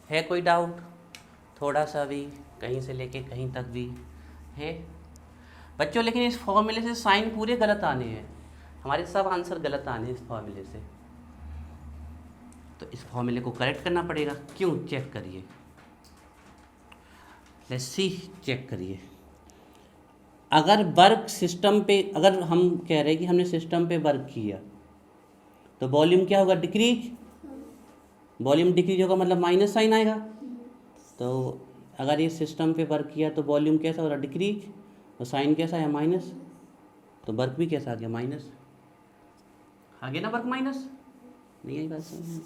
है कोई डाउट थोड़ा सा भी, कहीं से लेके कहीं तक भी है बच्चों? लेकिन इस फॉर्मूले से साइन पूरे गलत आने हैं, हमारे सब आंसर गलत आने हैं इस फॉर्मूले से। तो इस फॉर्मूले को करेक्ट करना पड़ेगा। क्यों? चेक करिए, लेट्स सी, चेक करिए। अगर वर्क सिस्टम पे, अगर हम कह रहे हैं कि हमने सिस्टम पे वर्क किया तो वॉल्यूम क्या होगा? डिक्रीज। वॉल्यूम डिक्रीज होगा मतलब माइनस साइन आएगा। तो अगर ये सिस्टम पे वर्क किया तो वॉल्यूम कैसा हो रहा? डिक्रीज। और साइन कैसा है? माइनस। तो वर्क भी कैसा आ गया? माइनस आ गया ना, वर्क माइनस। नहीं आई बात समझ?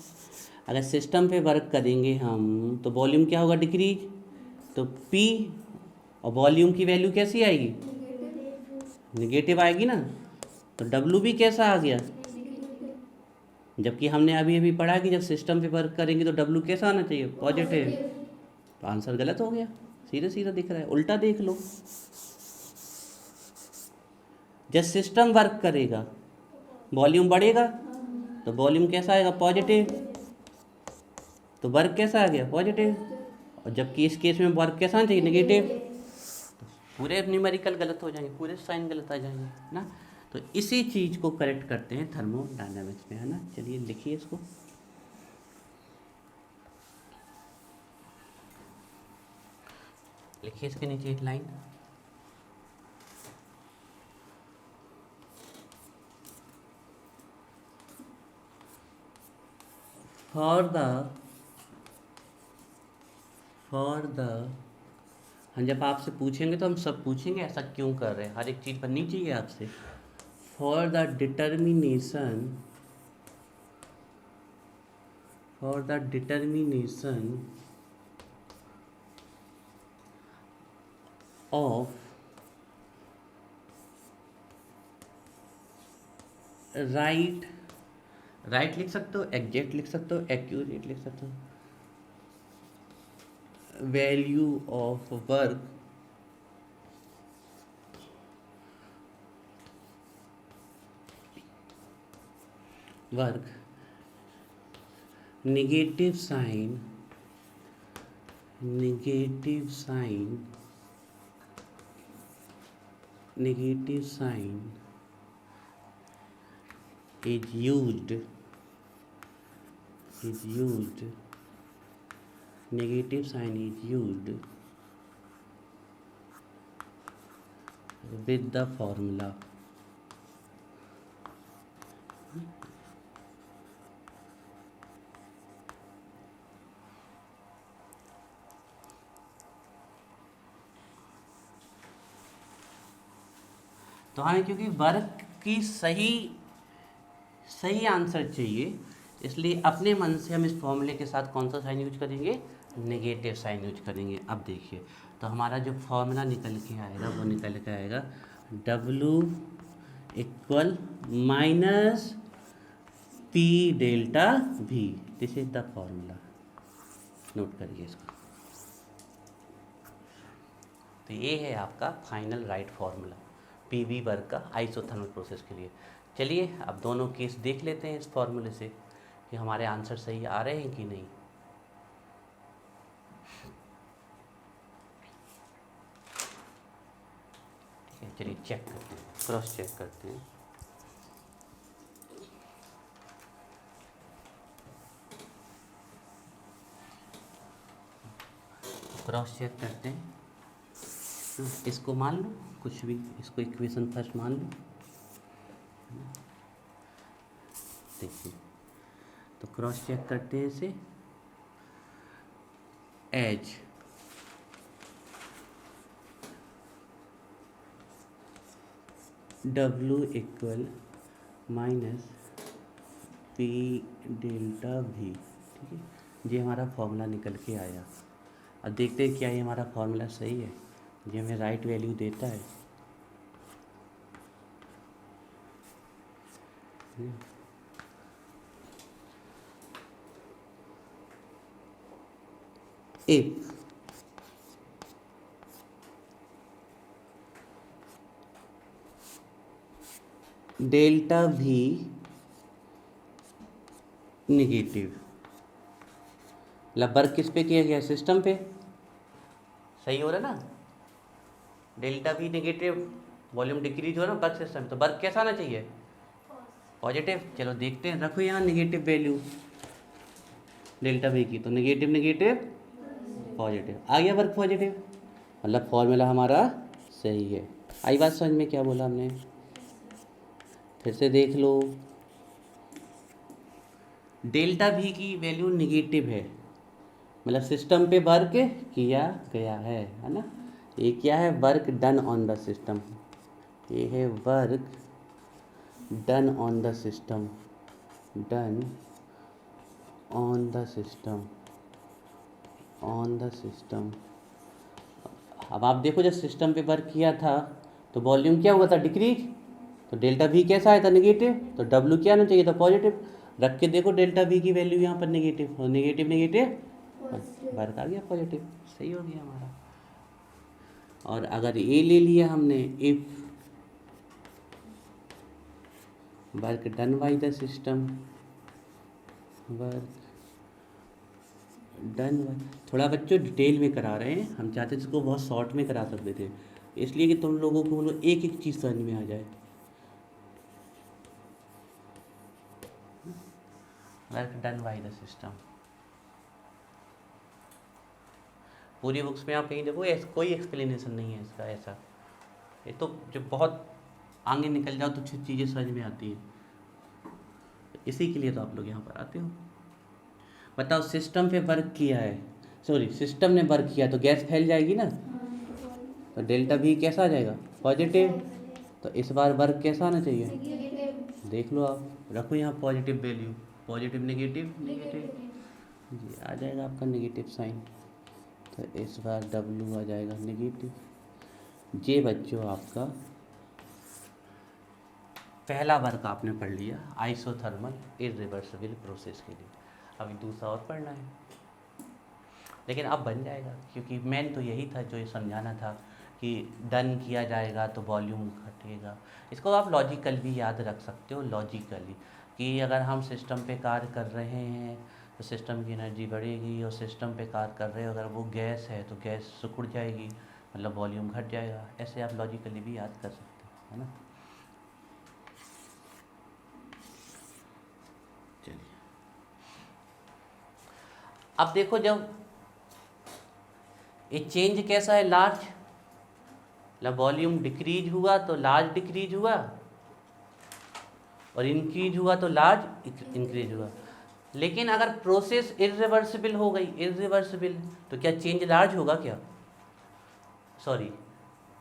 अगर सिस्टम पे वर्क करेंगे हम तो वॉल्यूम क्या होगा? डिक्रीज। तो पी और वॉल्यूम की वैल्यू कैसी आएगी? निगेटिव आएगी ना। तो डब्लू भी कैसा आ गया? जबकि हमने अभी अभी पढ़ा कि जब सिस्टम पे वर्क करेंगे तो डब्लू कैसा आना चाहिए? पॉजिटिव। तो आंसर गलत हो गया, सीधा सीधा दिख रहा है, उल्टा देख लो। जब सिस्टम वर्क करेगा वॉल्यूम बढ़ेगा तो वॉल्यूम कैसा आएगा? पॉजिटिव। तो वर्क कैसा आ गया? पॉजिटिव। और जबकि इस केस में वर्क कैसा आना चाहिए? निगेटिव। पूरे न्यूमेरिकल गलत हो जाएंगे, पूरे साइन गलत आ जाएंगे ना। तो इसी चीज़ को करेक्ट करते हैं थर्मोडायनामिक्स में, है ना। चलिए लिखिए इसको। लिखिए इसके नीचे एक लाइन, फॉर द हम जब आपसे पूछेंगे तो हम सब पूछेंगे ऐसा क्यों कर रहे हैं, हर एक चीज़ बननी चाहिए आपसे। For the determination of right, right लिख सकते हो, एग्जैक्ट लिख सकते हो, एक्यूरेट लिख सकते हो, value of work negative sign is used negative sign is used with the formula तो हमें क्योंकि वर्क की सही आंसर चाहिए, इसलिए अपने मन से हम इस फॉर्मूले के साथ कौन सा साइन यूज करेंगे? नेगेटिव साइन यूज करेंगे। अब देखिए, तो हमारा जो फॉर्मूला निकल के आएगा वो निकल के आएगा W equal minus P delta V। This is the formula, note करिए इसको। तो ये है आपका final right formula PV work का आइसोथर्मल प्रोसेस के लिए। चलिए अब दोनों केस देख लेते हैं इस फॉर्मूले से कि हमारे आंसर सही आ रहे हैं कि नहीं। ठीक है, चलिए चेक करते हैं, क्रॉस चेक करते हैं। क्रॉस चेक करते हैं, इसको मान लो कुछ भी, इसको इक्वेशन फर्स्ट मान लो। देखिए, तो क्रॉस चेक करते हैं इसे। As W equal minus P delta V। ठीक है, ये हमारा फॉर्मूला निकल के आया। अब देखते हैं क्या ये हमारा फॉर्मूला सही है, ये हमें राइट वैल्यू देता है। इफ डेल्टा V नेगेटिव मतलब वर्क किस पे किया गया, सिस्टम पे। सही हो रहा है ना, डेल्टा भी नेगेटिव, वॉल्यूम डिक्रीज हो रहा है वर्क सिस्टम, तो वर्क कैसा आना चाहिए, पॉजिटिव। चलो देखते हैं, रखो यहाँ नेगेटिव वैल्यू डेल्टा वी की, तो नेगेटिव नेगेटिव पॉजिटिव आ गया वर्क पॉजिटिव, मतलब फॉर्मूला हमारा सही है। आई बात समझ में, क्या बोला हमने, फिर से देख लो। डेल्टा वी की वैल्यू निगेटिव है, मतलब सिस्टम पे वर्क किया गया है ना। ये क्या है, work done on the system, ये है work done on the system, done on the system, on the system. अब आप देखो, जब सिस्टम पे वर्क किया था तो वॉल्यूम क्या हुआ था, डिक्रीज, तो डेल्टा वी कैसा आया था, नेगेटिव, तो डब्ल्यू क्या आना चाहिए था, पॉजिटिव। रख के देखो डेल्टा वी की वैल्यू यहाँ पर नेगेटिव, और नेगेटिव नेगेटिव वर्क आ गया पॉजिटिव, सही हो गया हमारा। और अगर ये ले लिया हमने, if work done by the system, work done, थोड़ा बच्चों डिटेल में करा रहे हैं, हम चाहते थे इसको बहुत शॉर्ट में करा सकते थे, इसलिए कि तुम लोगों को मतलब एक एक चीज़ समझ में आ जाए। Work done by the system, पूरी बुक्स में आप कहीं देखो कोई एक्सप्लेनेशन नहीं है इसका ऐसा, ये तो जब बहुत आगे निकल जाओ तो चीज़ें समझ में आती हैं, इसी के लिए तो आप लोग यहाँ पर आते हो। बताओ, सिस्टम पे वर्क किया है, सॉरी सिस्टम ने वर्क किया, तो गैस फैल जाएगी ना, तो डेल्टा भी कैसा आ जाएगा, पॉजिटिव। तो इस बार वर्क कैसा आना चाहिए, देख लो आप, रखो यहाँ positive value, positive negative negative जी, आ जाएगा आपका नेगेटिव साइन, तो इस बार डब्ल्यू आ जाएगा नेगेटिव। ये बच्चों आपका पहला वर्क आपने पढ़ लिया आइसोथर्मल इरिवर्सिबल प्रोसेस के लिए, अभी दूसरा और पढ़ना है, लेकिन अब बन जाएगा, क्योंकि मेन तो यही था जो ये समझाना था कि डन किया जाएगा तो वॉल्यूम घटेगा। इसको आप लॉजिकल भी याद रख सकते हो, लॉजिकली, कि अगर हम सिस्टम पे कार्य कर रहे हैं तो सिस्टम की एनर्जी बढ़ेगी, और सिस्टम पे कार्य कर रहे हो अगर वो गैस है तो गैस सिकुड़ जाएगी, मतलब वॉल्यूम घट जाएगा। ऐसे आप लॉजिकली भी याद कर सकते हो, है ना। चलिए अब देखो, जब ये चेंज कैसा है, लार्ज, मतलब वॉल्यूम डिक्रीज हुआ तो लार्ज डिक्रीज हुआ, और इंक्रीज हुआ तो लार्ज इंक्रीज हुआ। लेकिन अगर प्रोसेस इरिवर्सिबल हो गई, इरिवर्सिबल, तो क्या चेंज लार्ज होगा क्या, सॉरी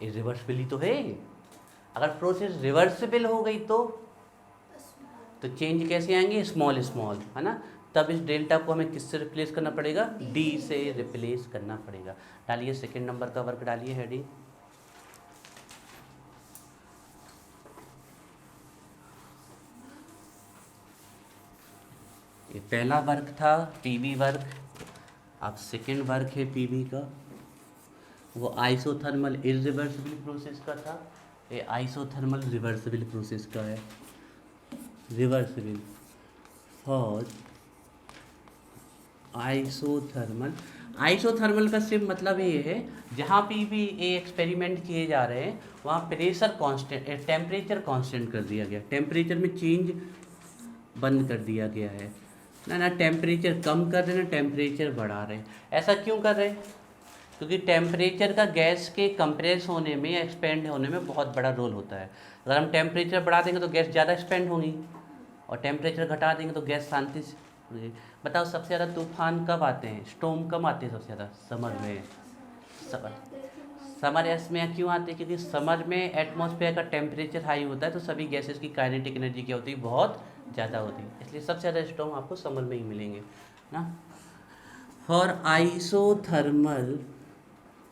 इरिवर्सिबल ही तो है। अगर प्रोसेस रिवर्सिबल हो गई तो चेंज कैसे आएंगे, स्मॉल स्मॉल, है ना। तब इस डेल्टा को हमें किससे रिप्लेस करना पड़ेगा, डी से रिप्लेस करना पड़ेगा। डालिए सेकंड नंबर का वर्क डालिए, हेडिंग ये पहला वर्क था पीवी वर्क, अब सेकंड वर्क है पीवी का, वो आइसोथर्मल इरिवर्सिबल प्रोसेस का था, ये आइसोथर्मल रिवर्सिबल प्रोसेस का है। रिवर्सिबल फॉर आइसोथर्मल, आइसोथर्मल का सिर्फ मतलब ये है, जहाँ भी ये एक्सपेरिमेंट किए जा रहे हैं वहाँ प्रेशर कांस्टेंट, टेम्परेचर कांस्टेंट कर दिया गया, टेम्परेचर में चेंज बंद कर दिया गया है ना टेम्परेचर कम कर रहे हैं ना टेम्परेचर बढ़ा रहे हैं। ऐसा क्यों कर रहे हैं, क्योंकि टेम्परेचर का गैस के कंप्रेस होने में या एक्सपेंड होने में बहुत बड़ा रोल होता है। अगर हम टेम्परेचर बढ़ा देंगे तो गैस ज़्यादा एक्सपेंड होगी, और टेम्परेचर घटा देंगे तो गैस शांति से। बताओ सबसे ज़्यादा तूफान कब आते हैं, स्टॉर्म कब आते हैं सबसे ज़्यादा, समर में। समर में क्यों आते हैं, क्योंकि समर में एटमॉस्फेयर का टेम्परेचर हाई होता है, तो सभी गैसेस की काइनेटिक एनर्जी क्या होती है, बहुत ज़्यादा होती है, इसलिए सबसे ज़्यादा स्टॉर्म आपको समर में ही मिलेंगे ना। फॉर आइसोथर्मल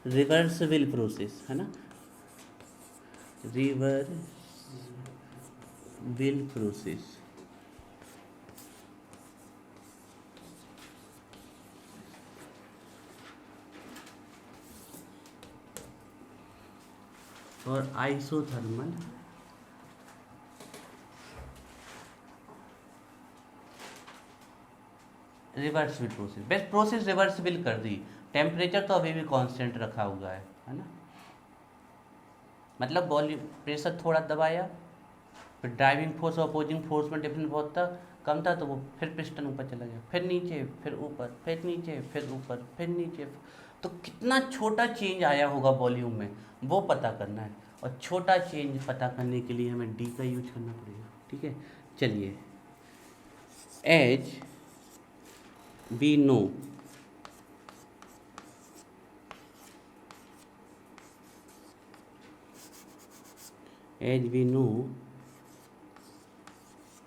रिवर्सिबल प्रोसेस, है ना, रिवर्सिबल प्रोसेस, और आइसोथर्मल रिवर्सिबल प्रोसेस, बस प्रोसेस रिवर्सिबल कर दी, टेम्परेचर तो अभी भी कांस्टेंट रखा हुआ है ना। मतलब वॉल्यूम प्रेशर थोड़ा दबाया, फिर ड्राइविंग फोर्स और अपोजिंग फोर्स में डिफरेंस बहुत था, कम था, तो वो फिर पिस्टन ऊपर चला गया, फिर नीचे, फिर ऊपर, फिर नीचे, फिर ऊपर, फिर नीचे। तो कितना छोटा चेंज आया होगा वॉल्यूम में, वो पता करना है। और छोटा चेंज पता करने के लिए हमें डी का यूज करना पड़ेगा। ठीक है, चलिए, एज वी नो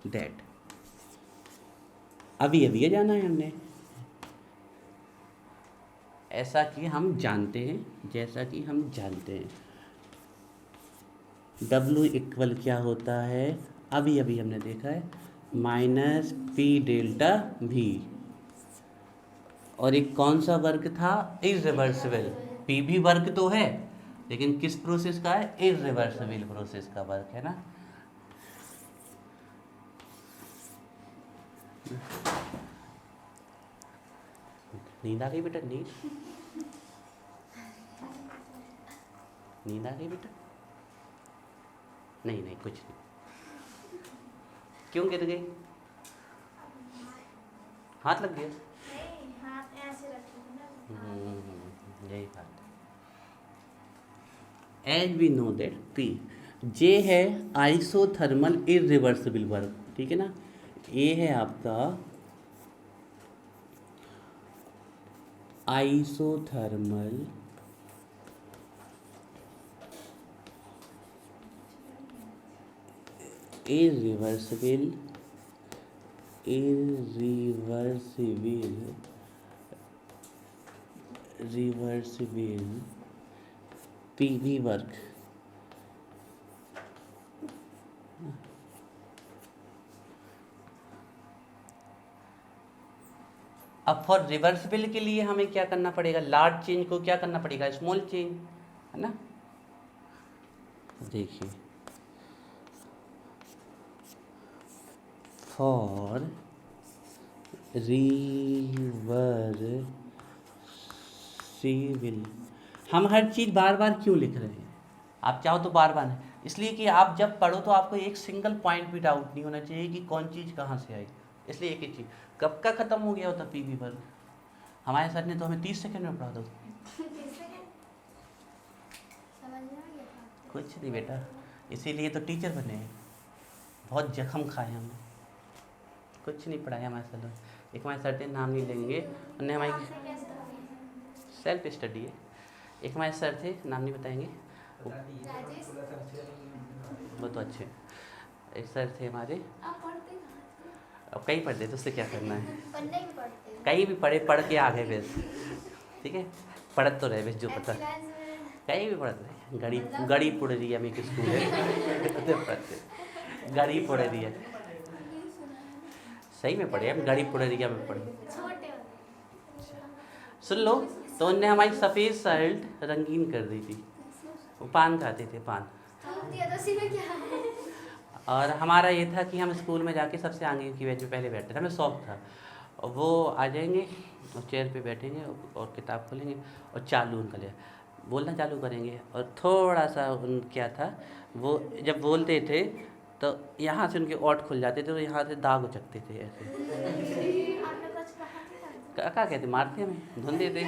दैट, अभी अभी जाना है हमने, ऐसा कि हम जानते हैं, जैसा कि हम जानते हैं। W इक्वल क्या होता है, अभी अभी हमने देखा है, माइनस पी डेल्टा वी। और एक कौन सा वर्क था, इरिवर्सिबल। पी भी वर्क तो है, लेकिन किस प्रोसेस का है, इरिवर्सिबल प्रोसेस का वर्क है ना। नींद आ गई बेटा, नींद आ गई बेटा? नहीं नहीं, कुछ नहीं। क्यों गिर गई? हाथ लग गया? नहीं, हाथ ऐसे रखे ना। यही बात है। As we know that P, जे है आइसोथर्मल इरिवर्सिबल वर्क, ठीक है ना। ए है आपका आइसोथर्मल इरिवर्सिबल पीवी वर्क। अब फॉर रिवर्सिबल के लिए हमें क्या करना पड़ेगा, लार्ज चेंज को क्या करना पड़ेगा, स्मॉल चेंज, है ना। देखिए, फॉर रिवर्सिबल, हम हर चीज़ बार बार क्यों लिख रहे हैं, आप चाहो तो बार बार नहीं, इसलिए कि आप जब पढ़ो तो आपको एक सिंगल पॉइंट भी डाउट नहीं होना चाहिए कि कौन चीज़ कहाँ से आई। इसलिए एक ही चीज़, कब का ख़त्म हो गया होता पीवी वर्क, हमारे सर ने तो हमें 30 सेकंड में पढ़ा दो। कुछ नहीं बेटा, इसीलिए तो टीचर बने हैं, बहुत जख्म खाए हमने, कुछ नहीं पढ़ाया हमारे सर ने। एक हमारे सर थे, नाम नहीं लेंगे, उन्हें हमारी सेल्फ स्टडी है। एक हमारे सर थे, नाम नहीं बताएंगे, वो तो अच्छे। एक सर थे हमारे, अब कहीं पढ़ते तो उससे क्या करना है, कहीं भी पढ़े, पढ़ के आ गए फिर, ठीक है, पढ़त तो रहे बस, जो पता कहीं भी पढ़ते रहे। गड़ी पुड़रिया में एक स्कूल है, गड़ी पुड़रिया, सही में पढ़े हम, गड़ी पुड़रिया में पढ़े। सुन लो, तो उनने हमारी सफ़ेद शर्ट रंगीन कर दी थी, वो पान खाते थे, पान। और हमारा ये था कि हम स्कूल में जाके सबसे आगे की बेंच पे पहले बैठते थे, हमें शौक था। और वो आ जाएंगे और चेयर पे बैठेंगे और किताब खोलेंगे और चालू उनका ले बोलना चालू करेंगे। और थोड़ा सा उन क्या था, वो जब बोलते थे तो यहाँ से उनके ओठ खुल जाते थे, तो यहाँ से दाग उचकते थे ऐसे। क्या कहते, मारते हमें, धुंधे थे,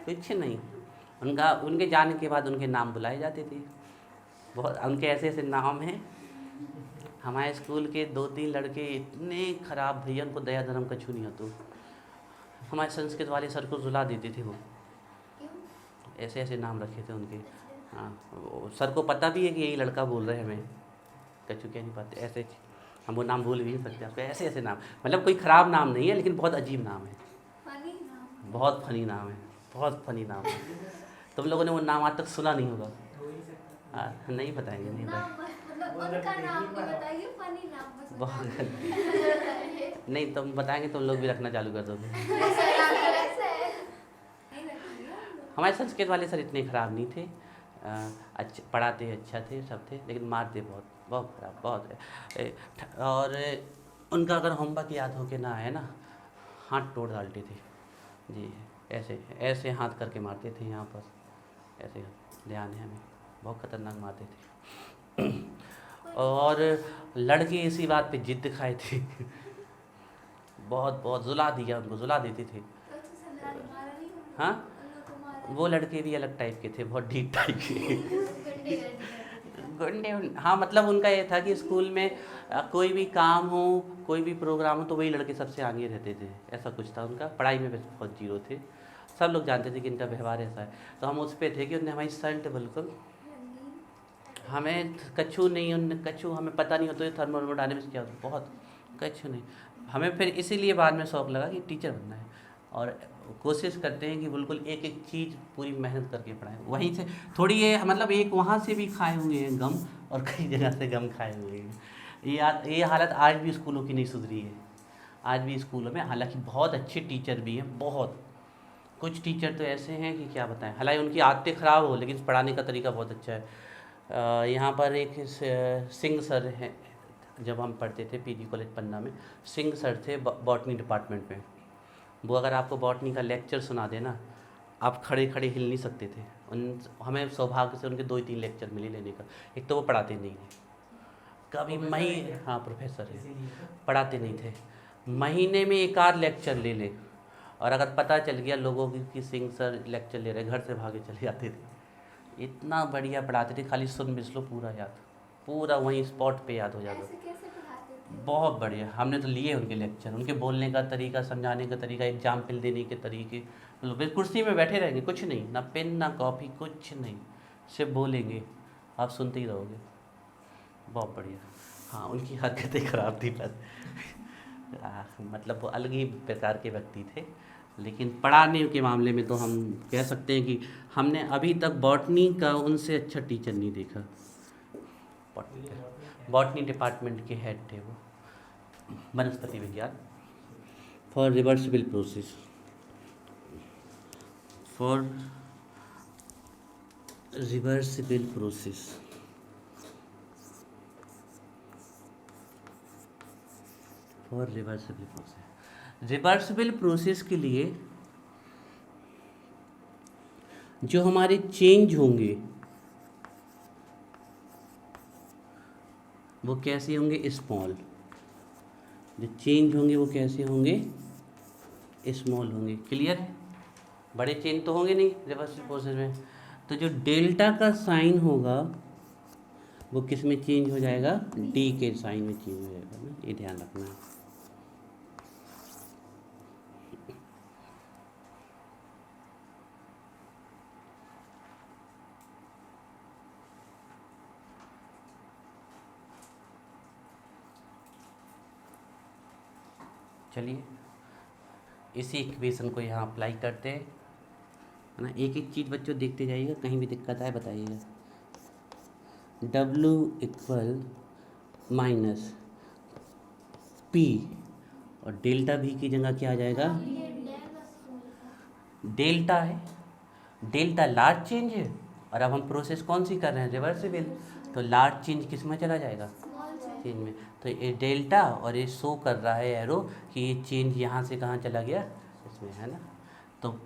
कुछ नहीं। उनके जाने के बाद उनके नाम बुलाए जाते थे, बहुत उनके ऐसे ऐसे नाम हैं। हमारे स्कूल के 2-3 लड़के इतने ख़राब, भैया उनको दया धर्म का छू नहीं होता, हमारे संस्कृत वाले सर को रुला देते थे वो, ऐसे ऐसे नाम रखे थे उनके। हाँ, सर को पता भी है कि यही लड़का बोल रहे हैं, हमें कछु कह नहीं पाते, ऐसे हम वो नाम भूल भी नहीं सकते आपको, ऐसे ऐसे नाम, मतलब कोई ख़राब नाम नहीं है, लेकिन बहुत अजीब नाम है, बहुत फनी नाम है, बहुत फनी नाम है। तुम लोगों ने वो नाम आज तक सुना नहीं होगा। नहीं बताएंगे, नहीं नहीं, तुम बताएंगे तुम लोग भी रखना चालू कर दोगे। हमारे संस्कृत वाले सर इतने ख़राब नहीं थे, अच्छे पढ़ाते अच्छा थे, सब थे, लेकिन मारते बहुत, बहुत ख़राब, बहुत। और उनका अगर होमवर्क याद हो के ना आए ना, हाथ तोड़ डालते थे जी। ऐसे ऐसे हाथ करके मारते थे यहाँ पर, ऐसे ध्यान है हमें, बहुत खतरनाक मारते थे। और लड़के इसी बात पे जिद खाए थे। बहुत बहुत जुला दिया उनको, जुला देते थे। तो संदाली मारा नहीं उनको? हाँ, उन लोग को मारा वो लड़के भी अलग टाइप के थे, बहुत ढीठ टाइप के। गुंडे करते थे। गुंडे हाँ, मतलब उनका ये था कि स्कूल में कोई भी काम हो, कोई भी प्रोग्राम हो, तो वही लड़के सबसे आगे रहते थे, ऐसा कुछ था उनका। पढ़ाई में बहुत जीरो थे, सब लोग जानते थे कि इनका व्यवहार ऐसा है। तो हम उस पर थे कि उनने हमारी शर्ट बिल्कुल, हमें कछू नहीं, उन कछू हमें पता नहीं होता थर्मोमीटर डालने में क्या होता, बहुत कछू नहीं। हमें फिर इसीलिए बाद में शौक़ लगा कि टीचर बनना है, और कोशिश करते हैं कि बिल्कुल एक एक चीज़ पूरी मेहनत करके पढ़ाएं। वहीं से थोड़ी ये मतलब एक वहाँ से भी खाए हुए हैं गम, और कई जगह से गम खाए हुए हैं। ये हालत आज भी स्कूलों की नहीं सुधरी है। आज भी स्कूलों में हालांकि बहुत अच्छे टीचर भी हैं, बहुत कुछ टीचर तो ऐसे हैं कि क्या बताएं, हालांकि उनकी आदतें ख़राब हो लेकिन पढ़ाने का तरीका बहुत अच्छा है। यहाँ पर एक सिंह सर हैं, जब हम पढ़ते थे पीजी कॉलेज पन्ना में, सिंह सर थे बॉटनी डिपार्टमेंट में। वो अगर आपको बॉटनी का लेक्चर सुना देना, आप खड़े खड़े हिल नहीं सकते थे। हमें सौभाग्य से उनके 2 ही 3 लेक्चर मिले लेने का। एक तो वो पढ़ाते नहीं थे कभी, हाँ प्रोफेसर है, पढ़ाते नहीं थे। महीने में 1 आध लेक्चर ले ले, और अगर पता चल गया लोगों की कि सिंह सर लेक्चर ले रहे, घर से भागे चले जाते थे। इतना बढ़िया पढ़ाते थे, खाली सुन बिस्लो पूरा याद, पूरा वहीं स्पॉट पे याद हो जाता। ऐसे कैसे पढ़ाते थे? बहुत बढ़िया, हमने तो लिए उनके लेक्चर, उनके बोलने का तरीका, समझाने का तरीका, एग्जाम्पल देने के तरीके। मतलब कुर्सी में बैठे रहेंगे, कुछ नहीं, ना पेन ना कॉपी, कुछ नहीं, सिर्फ बोलेंगे, आप सुनते ही रहोगे। बहुत बढ़िया। हाँ, उनकी हरकतें ख़राब थी बस। मतलब वो अलग ही प्रकार के व्यक्ति थे, लेकिन पढ़ाने के मामले में तो हम कह सकते हैं कि हमने अभी तक बॉटनी का उनसे अच्छा टीचर नहीं देखा। बॉटनी डिपार्टमेंट के हेड थे वो, वनस्पति विज्ञान। For reversible process, for reversible process, for reversible process. Reversible process के लिए जो हमारे चेंज होंगे वो कैसे होंगे, स्मॉल। जो चेंज होंगे वो कैसे होंगे, स्मॉल होंगे। क्लियर है? बड़े चेंज तो होंगे नहीं रिवर्सिबल प्रोसेस में। तो जो डेल्टा का साइन होगा वो किस में चेंज हो जाएगा, डी के साइन में चेंज हो जाएगा ना, ये ध्यान रखना है। चलिए इसी इक्वेशन को यहाँ अप्लाई करते हैं, है ना। एक एक चीज़ बच्चों देखते जाइएगा, कहीं भी दिक्कत आए बताइएगा। W इक्वल माइनस P, और डेल्टा भी की जगह क्या आ जाएगा, डेल्टा है। डेल्टा लार्ज चेंज है, और अब हम प्रोसेस कौन सी कर रहे हैं, रिवर्सिबल, तो लार्ज चेंज किस में चला जाएगा, चेंज में। तो ये डेल्टा, और ये शो कर रहा है एरो कि ये चेंज यहाँ से कहाँ चला गया, इसमें, है ना। तो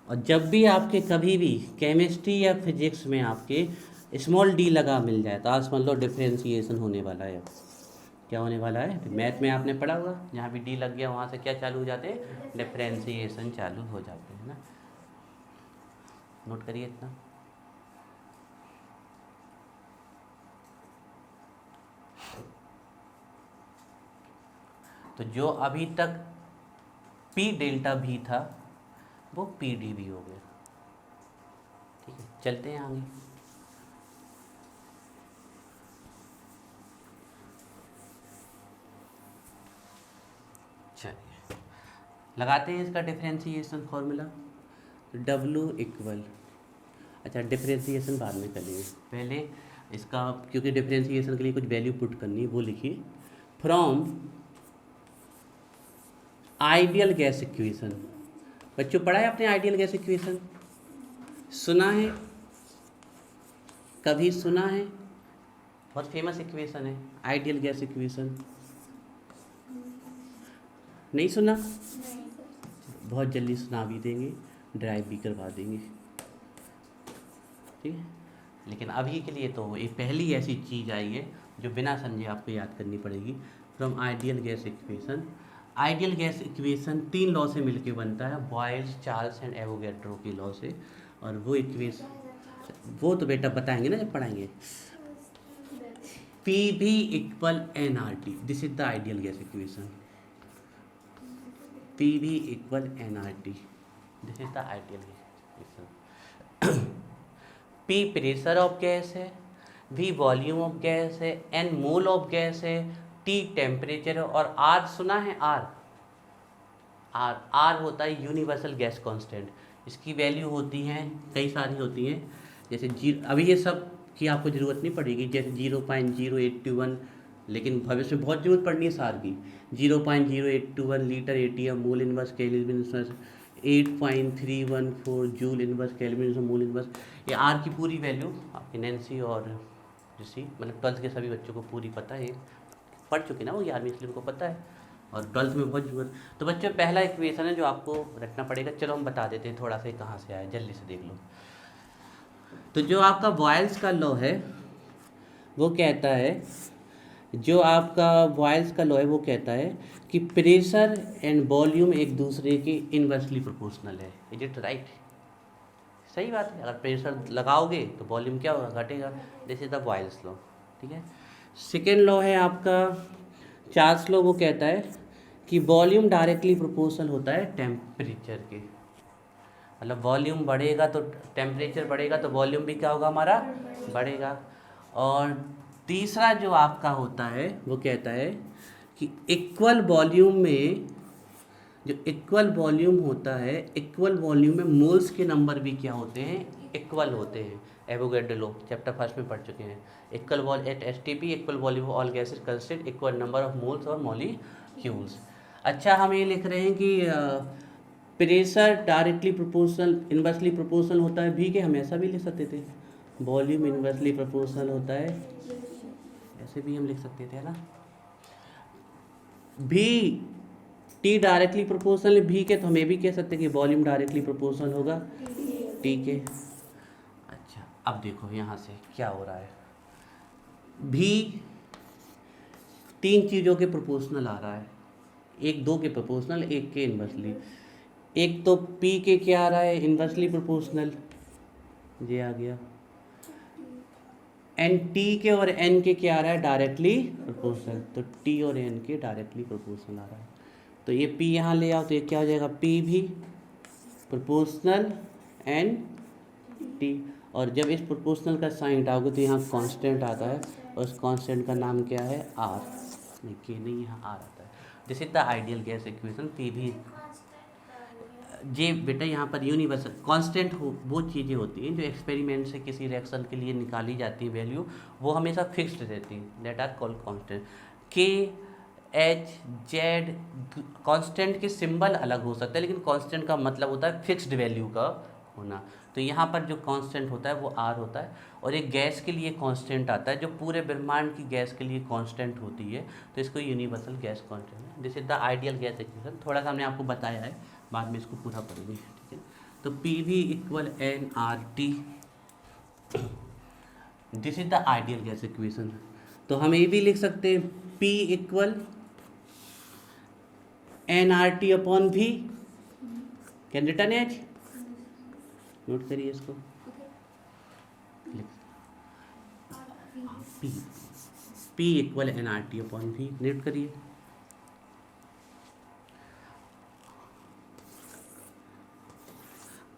और जब भी आपके कभी भी केमिस्ट्री या फिजिक्स में आपके स्मॉल डी लगा मिल जाए, तो आज समझ लो डिफ्रेंसिएशन होने वाला है। क्या होने वाला है, मैथ में आपने पढ़ा होगा, जहाँ भी डी लग गया वहाँ से क्या चालू हो जाते हैं, डिफ्रेंसिएशन चालू हो जाते हैं ना। नोट करिए इतना। तो जो अभी तक पी डेल्टा भी था वो पी डी भी हो गया। ठीक है, चलते हैं आगे। चलिए लगाते हैं इसका डिफरेंशिएशन फॉर्मूला। W इक्वल, अच्छा डिफरेंशिएशन बाद में करेंगे, पहले इसका, क्योंकि डिफरेंशिएशन के लिए कुछ वैल्यू पुट करनी है, वो लिखिए। फ्रॉम आइडियल गैस इक्वेशन, बच्चों पढ़ा है आपने आइडियल गैस इक्वेशन, सुना है, कभी सुना है, बहुत फेमस इक्वेशन है आइडियल गैस इक्वेशन। नहीं सुना? नहीं सर। बहुत जल्दी सुना भी देंगे, ड्राइव भी करवा देंगे, ठीक है। लेकिन अभी के लिए तो एक पहली ऐसी चीज़ आई है जो बिना समझे आपको याद करनी पड़ेगी। From ideal gas equation, ideal gas equation 3 law से मिलके बनता है, बॉयल्स, चार्ल्स एंड एवोगैड्रो के लॉ से। और वो इक्वेशन वो तो बेटा बताएंगे ना जब पढ़ाएंगे। P V equal N R T, this is the ideal gas equation. P V equal N R T, this is the ideal gas equation. P pressure of gas है, वी वॉल्यूम ऑफ गैस है, N mole of gas है, T temperature है, और are सुना है? Are are are होता है universal gas constant. इसकी वैल्यू होती हैं कई सारी होती हैं, जैसे अभी ये सब की आपको ज़रूरत नहीं पड़ेगी, जैसे 0.0821, लेकिन भविष्य में बहुत ज़रूरत पड़नी है सार की। 0.0821 litre ATM mole inverse kelvin inverse, 8.314 joule inverse kelvin inverse mole inverse. ये आर की पूरी वैल्यू आपकी नैन्सी और ऋषि मतलब 12th के सभी बच्चों को पूरी पता है, पढ़ चुके ना वो 11वीं, इसलिए उनको पता है, और 12th में बहुत जरूरत। तो बच्चों पहला इक्वेशन है जो आपको रखना पड़ेगा, चलो हम बता देते हैं थोड़ा सा कहाँ से आया, जल्दी से देख लो। तो जो आपका बॉयल्स का लॉ है वो कहता है, जो आपका बॉयल्स का लॉ है वो कहता है कि प्रेशर एंड वॉल्यूम एक दूसरे के इनवर्सली प्रोपोर्शनल है। Is it right? सही बात है। अगर प्रेशर लगाओगे तो वॉल्यूम क्या होगा? घटेगा। This is the Boyle's law, ठीक है। सेकेंड लॉ है आपका चार्ल्स लॉ, वो कहता है कि वॉल्यूम डायरेक्टली प्रोपोर्शनल होता है टेम्परेचर के, मतलब वॉल्यूम बढ़ेगा तो टेम्परेचर बढ़ेगा, तो वॉल्यूम भी क्या होगा हमारा? बढ़ेगा। और तीसरा जो आपका होता है वो कहता है कि इक्वल वॉल्यूम में, जो इक्वल वॉल्यूम होता है, इक्वल वॉल्यूम में मोल्स के नंबर भी क्या होते हैं? इक्वल होते हैं। एवोगैड्रो लॉ चैप्टर 1 में पढ़ चुके हैं। Equal wall at STP equal volume all gases consist equal number of moles और मॉलिक्यूल्स। अच्छा, हम ये लिख रहे हैं कि pressure directly proportional inversely proportional होता है भी, के हम ऐसा भी लिख सकते थे, वॉल्यूम इन्वर्सली प्रोपोर्शनल होता है, ऐसे भी हम लिख सकते थे, है ना। भी टी डायरेक्टली प्रोपोर्शनल भी के, तो हम ये भी कह सकते हैं कि वॉल्यूम डायरेक्टली प्रोपोर्शनल होगा टी के। अच्छा, अब देखो यहाँ से क्या हो रहा है, भी 3 चीज़ों के प्रोपोर्शनल आ रहा है, एक 2 के प्रोपोर्शनल, एक के इन्वर्सली। एक तो पी के क्या आ रहा है? इन्वर्सली प्रोपोर्शनल, ये आ गया। एन टी के और एन के क्या आ रहा है? डायरेक्टली प्रोपोर्शनल, तो टी और एन के डायरेक्टली प्रोपोर्शनल आ रहा है। तो ये पी यहाँ ले आओ तो ये क्या हो जाएगा? पी भी प्रोपोर्शनल एन टी, और जब इस प्रोपोर्शनल का साइन हटाओगे तो यहाँ कांस्टेंट आता है, और उस कांस्टेंट का नाम क्या है? आर। नहीं के नहीं, यहाँ आर आता है। This is the ideal gas equation. P भी जे बेटा यहाँ पर यूनिवर्सल कांस्टेंट हो, वो चीज़ें होती हैं जो एक्सपेरिमेंट से किसी रिएक्शन के लिए निकाली जाती है वैल्यू, वो हमेशा फिक्स्ड रहती है, दैट आर कॉल्ड कांस्टेंट। के एच जेड कांस्टेंट के सिंबल अलग हो सकता है, लेकिन कांस्टेंट का मतलब होता है फिक्स्ड वैल्यू का होना। तो यहाँ पर जो कांस्टेंट होता है वो आर होता है, और एक गैस के लिए कांस्टेंट आता है जो पूरे ब्रह्मांड की गैस के लिए कांस्टेंट होती है, तो इसको यूनिवर्सल गैस कांस्टेंट है। This is the ideal gas equation. थोड़ा सा हमने आपको बताया है, बाद में इसको पूरा पढ़ेंगे, ठीक है। तो P V equal N R T, this is the ideal gas equation. तो हम ये भी लिख सकते हैं P equal N R T upon V, can return H, note करिए इसको, P P equal N R T upon V, note करिए।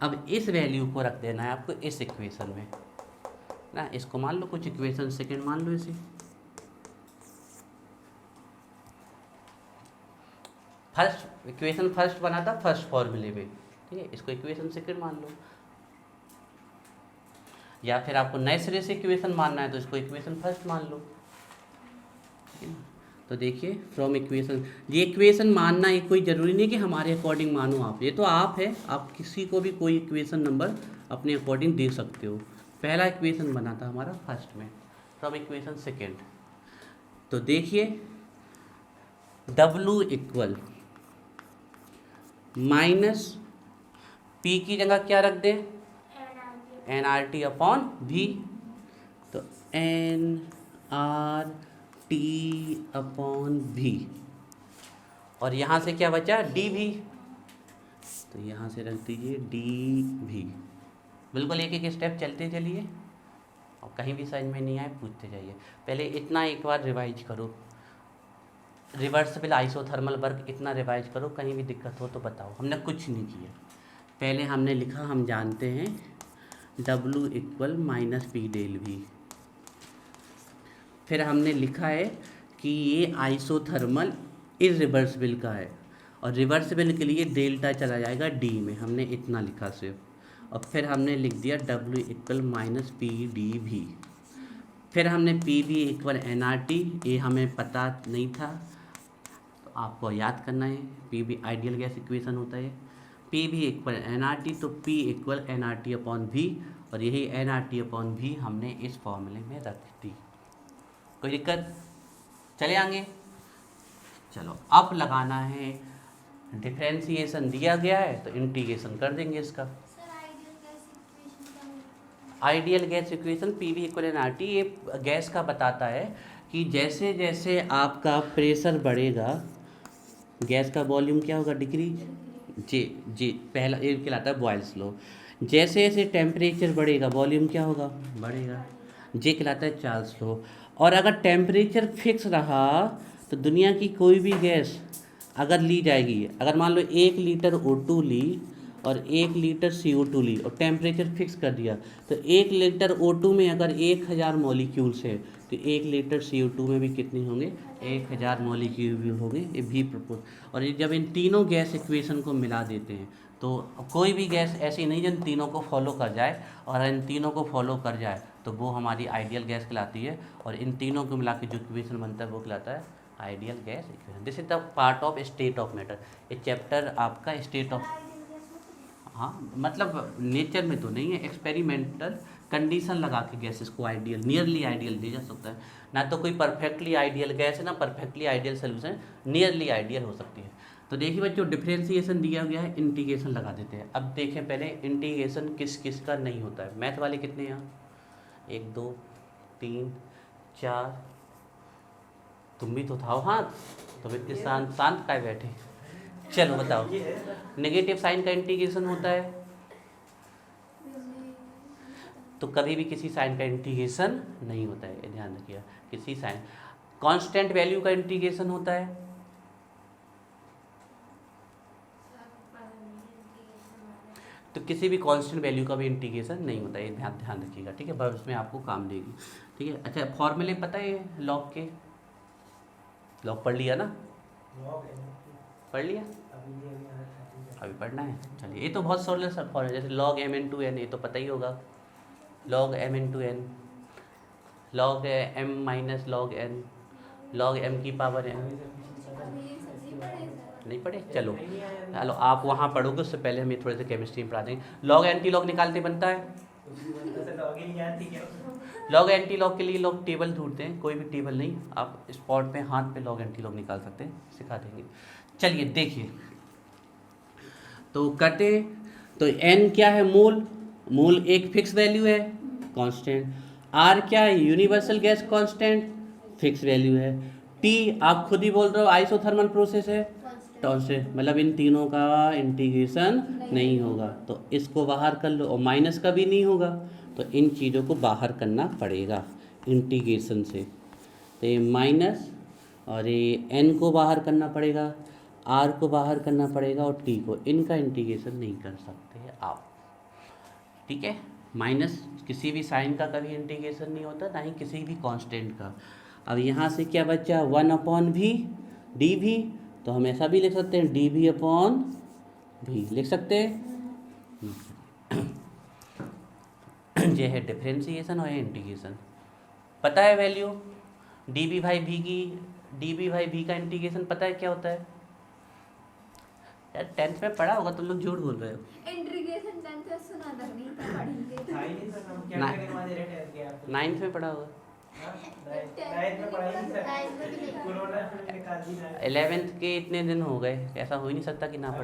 अब इस वैल्यू को रख देना है आपको इस इक्वेशन में ना, इसको मान लो कुछ इक्वेशन सेकंड मान लो इसे, फर्स्ट इक्वेशन फर्स्ट बना था फर्स्ट फॉर्मूले में, ठीक है, इसको इक्वेशन सेकंड मान लो, या फिर आपको नए सिरे से इक्वेशन मानना है तो इसको इक्वेशन फर्स्ट मान लो, ठीक है ना। तो देखिए फ्रॉम इक्वेशन, ये इक्वेशन मानना ये कोई ज़रूरी नहीं कि हमारे अकॉर्डिंग मानो आप, ये तो आप है, आप किसी को भी कोई इक्वेशन नंबर अपने अकॉर्डिंग दे सकते हो। पहला इक्वेशन बना था हमारा फर्स्ट में, फ्रॉम इक्वेशन सेकेंड। तो देखिए W इक्वल माइनस पी की जगह क्या रख दें, एन आर टी अपॉन भी, तो N R T upon V, और यहाँ से क्या बचा, डी भी, तो यहाँ से रख दीजिए डी भी। बिल्कुल एक एक स्टेप चलते चलिए, और कहीं भी समझ में नहीं आए पूछते जाइए। पहले इतना एक बार रिवाइज करो, रिवर्सिबल आइसोथर्मल वर्क इतना रिवाइज करो, कहीं भी दिक्कत हो तो बताओ। हमने कुछ नहीं किया, पहले हमने लिखा, हम जानते हैं W equal minus P del भी, फिर हमने लिखा है कि ये आइसोथर्मल इरिवर्सिबल का है, और रिवर्सिबल के लिए डेल्टा चला जाएगा डी में, हमने इतना लिखा सिर्फ, और फिर हमने लिख दिया W equal minus P D भी, फिर हमने P V equal N R T, ये हमें पता नहीं था तो आपको याद करना है, P V ideal gas equation होता है, P V equal N R T, तो P equal N R T upon V, और यही एन आर टी अपॉन भी हमने इस फॉर्मूले में रख दी। कोई दिक्कत, चले आगे। चलो अब लगाना है, डिफरेंशिएशन दिया गया है तो इंटीग्रेशन कर देंगे इसका। Ideal gas equation P V equal N R T, ये गैस का बताता है कि जैसे जैसे आपका प्रेशर बढ़ेगा, गैस का वॉल्यूम क्या होगा, डिक्रीज, जी पहला ये कहलाता है बॉयल्स लॉ। जैसे जैसे टेम्परेचर बढ़ेगा वॉल्यूम क्या होगा, बढ़ेगा, जे कहलाता है चार्ल्स लॉ। और अगर टेम्परेचर फिक्स रहा तो दुनिया की कोई भी गैस अगर ली जाएगी, अगर मान लो 1 लीटर O2 ली और 1 लीटर CO2 ली और टेम्परेचर फिक्स कर दिया, तो 1 लीटर O2 में अगर 1000 मॉलिक्यूल्स है तो 1 लीटर CO2 में भी कितने होंगे, 1000 मॉलिक्यूल होंगे, ये भी प्रपोज। और ये जब इन तीनों गैस इक्वेशन को मिला देते हैं तो कोई भी गैस ऐसी नहीं जिन तीनों को फॉलो कर जाए, और इन तीनों को फॉलो कर जाए तो वो हमारी आइडियल गैस कहलाती है, और इन तीनों को मिला के जो इक्वेशन बनता है वो कहलाता है ideal gas equation. This is the part of state of matter. ये चैप्टर आपका स्टेट ऑफ, हाँ मतलब नेचर में तो नहीं है, एक्सपेरिमेंटल कंडीशन लगा के गैसेस को आइडियल, नियरली आइडियल दिया जा सकता है। ना तो कोई परफेक्टली आइडियल गैस है, ना perfectly ideal solution, nearly ideal हो सकती है। तो देखिए बच्चों, डिफरेंशिएशन दिया गया है, इंटीग्रेशन लगा देते हैं। अब देखें पहले इंटीग्रेशन किस किस का नहीं होता है। मैथ वाले कितने हैं यहाँ, 1 2 3 4, तुम भी तो था, हाँ तुम इतने शांत शांत काय बैठे, चलो बताओ। नेगेटिव साइन का इंटीग्रेशन होता है, तो कभी भी किसी साइन का इंटीग्रेशन नहीं होता है, ध्यान रखिएगा। किसी साइन, कांस्टेंट वैल्यू का इंटीग्रेशन होता है, तो किसी भी कांस्टेंट वैल्यू का भी इंटीग्रेशन नहीं होता है, ध्यान ध्यान रखिएगा, ठीक है, बस उसमें आपको काम देगी, ठीक है। अच्छा फॉर्मूले पता है लॉग के, लॉग पढ़ लिया ना, पढ़ लिया, अभी पढ़ना है, चलिए। ये तो बहुत सरल सब फॉर्मूला, जैसे लॉग m × n, ये तो पता ही होगा, log m × n, log m minus log n, log m की पावर n, नहीं पढ़े, चलो चलो आप वहाँ पढ़ोगे, उससे पहले हम ये थोड़े से केमिस्ट्री में पढ़ा देंगे। लॉग एंटी लॉग निकालते बनता है, लॉग एंटी लॉग के लिए लोग टेबल ढूंढते हैं, कोई भी टेबल नहीं, आप स्पॉट पे हाथ पे लॉग एंटी लॉग निकाल सकते हैं, सिखा देंगे। चलिए देखिए, तो करते हैं। तो n क्या है, मोल, मोल एक फिक्स वैल्यू है, कांस्टेंट। r क्या है, universal gas constant, fix value है। t आप खुद ही बोल रहे हो आइसोथर्मल प्रोसेस है, कांस्टेंट, मतलब इन तीनों का इंटीग्रेशन नहीं होगा, तो इसको बाहर कर लो, और माइनस का भी नहीं होगा, तो इन चीज़ों को बाहर करना पड़ेगा इंटीग्रेशन से। तो ये माइनस, और ये n को बाहर करना पड़ेगा, r को बाहर करना पड़ेगा, और t को, इनका इंटीग्रेशन नहीं कर सकते आप, ठीक है। माइनस किसी भी साइन का कभी इंटीग्रेशन नहीं होता, ना ही किसी भी कांस्टेंट का। अब यहाँ से क्या बचा, 1/v डी भी, तो हम ऐसा भी लिख सकते हैं dv/v लिख सकते हैं। ये है डिफरेंशिएशन और इंटीग्रेशन। पता है वैल्यू dv/v की, dv/v का इंटीग्रेशन पता है क्या होता है यार, 10th में पढ़ा होगा, तुम लोग झूठ बोल रहे हो। इंटीग्रेशन 10th में सुना था, नहीं था, पढ़ेंगे। 9th में पढ़ा होगा, 11th के इतने दिन हो गए, ऐसा हो ही नहीं सकता कि ना पढ़ा।